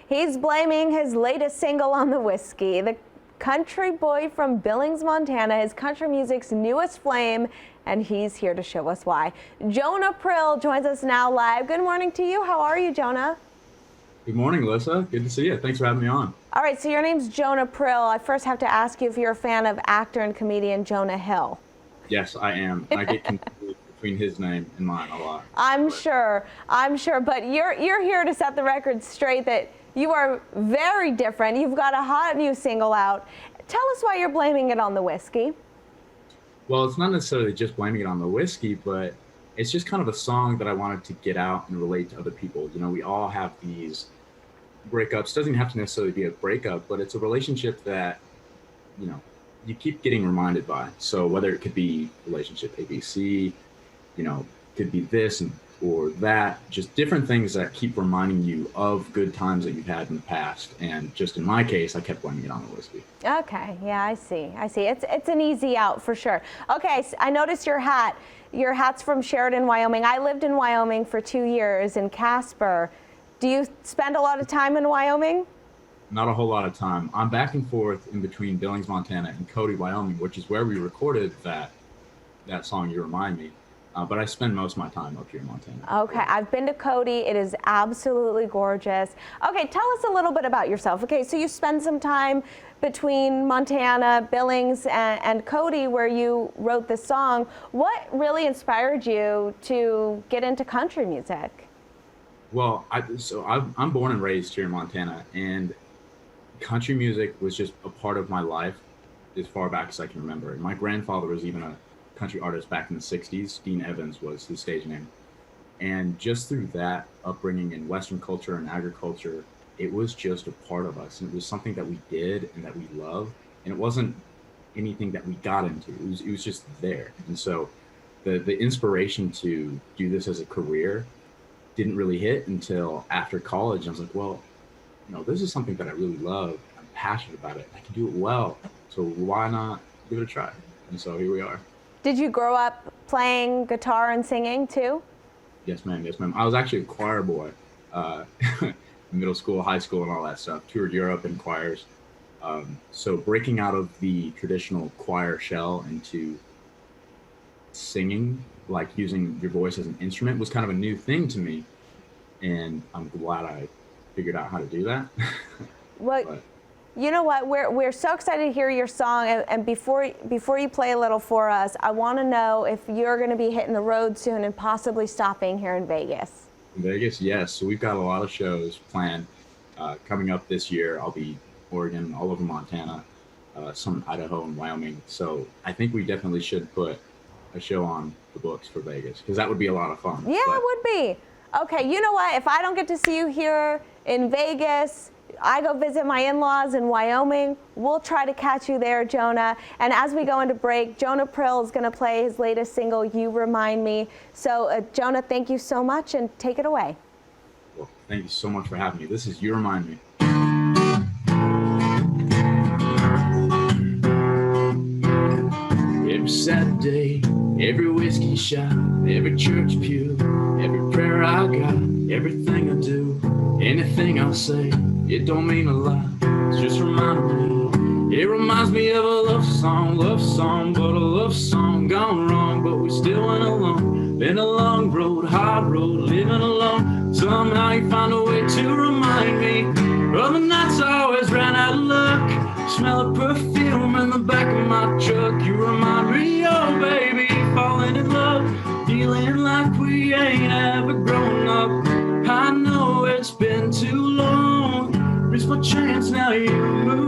He's blaming his latest single on the whiskey. The country boy from Billings, Montana is country music's newest flame, and he's here to show us why. Jonah Prill joins us now live. Good morning to you. How are you, Jonah? Good morning, Alyssa. Good to see you. Thanks for having me on. All right, so your name's Jonah Prill. I first have to ask you if you're a fan of actor and comedian Jonah Hill. Yes, I am. I get confused between his name and mine a lot. I'm sure, but you're here to set the record straight that you are very different. You've got a hot new single out. Tell us why you're blaming it on the whiskey. Well, it's not necessarily just blaming it on the whiskey, but it's just kind of a song that I wanted to get out and relate to other people. You know, we all have these breakups. It doesn't have to necessarily be a breakup, but it's a relationship that, you know, you keep getting reminded by. So whether it could be relationship ABC, you know, could be this or that, just different things that keep reminding you of good times that you've had in the past. And just in my case, I kept blaming it on the whiskey. Okay, yeah, I see. It's an easy out for sure. Okay, so I noticed your hat. Your hat's from Sheridan, Wyoming. I lived in Wyoming for 2 years in Casper. Do you spend a lot of time in Wyoming? Not a whole lot of time. I'm back and forth in between Billings, Montana and Cody, Wyoming, which is where we recorded that song, You Remind Me. But I spend most of my time up here in Montana. Okay, I've been to Cody. It is absolutely gorgeous. Okay, tell us a little bit about yourself. Okay, so you spend some time between Montana, Billings, and Cody where you wrote this song. What really inspired you to get into country music? Well, I'm born and raised here in Montana, and country music was just a part of my life as far back as I can remember. And my grandfather was even a country artist back in the 60s. Dean Evans was his stage name. And just through that upbringing in Western culture and agriculture, it was just a part of us. And it was something that we did and that we loved. And it wasn't anything that we got into. It was just there. And so the inspiration to do this as a career didn't really hit until after college. I was like, well, you know, this is something that I really love. I'm passionate about it. I can do it well. So why not give it a try? And so here we are. Did you grow up playing guitar and singing too? Yes, ma'am. Yes, ma'am. I was actually a choir boy, middle school, high school, and all that stuff. Toured Europe in choirs. So breaking out of the traditional choir shell into singing, like using your voice as an instrument, was kind of a new thing to me. And I'm glad I figured out how to do that. Well, you know what? We're so excited to hear your song. And before you play a little for us, I want to know if you're going to be hitting the road soon and possibly stopping here in Vegas. In Vegas, yes. So we've got a lot of shows planned coming up this year. I'll be Oregon, all over Montana, some in Idaho and Wyoming. So I think we definitely should put a show on the books for Vegas, because that would be a lot of fun. Yeah, it would be. Okay, you know what? If I don't get to see you here in Vegas, I go visit my in-laws in Wyoming. We'll try to catch you there, Jonah. And as we go into break, Jonah Prill is going to play his latest single, You Remind Me. So, Jonah, thank you so much, and take it away. Well, thank you so much for having me. This is You Remind Me. Every Saturday, every whiskey shot, every church pew, every prayer I got, everything I do, anything I say, it don't mean a lot, it's just reminding me. It reminds me of a love song, but a love song gone wrong, but we still went along. Been a long road, hard road, living alone. Somehow you find a way to remind me of the nights I always ran out of luck. Smell of perfume in the back of my truck. You remind me, oh baby, falling in love, feeling like we ain't ever grown up. I know it's been too long. It's my chance now, you move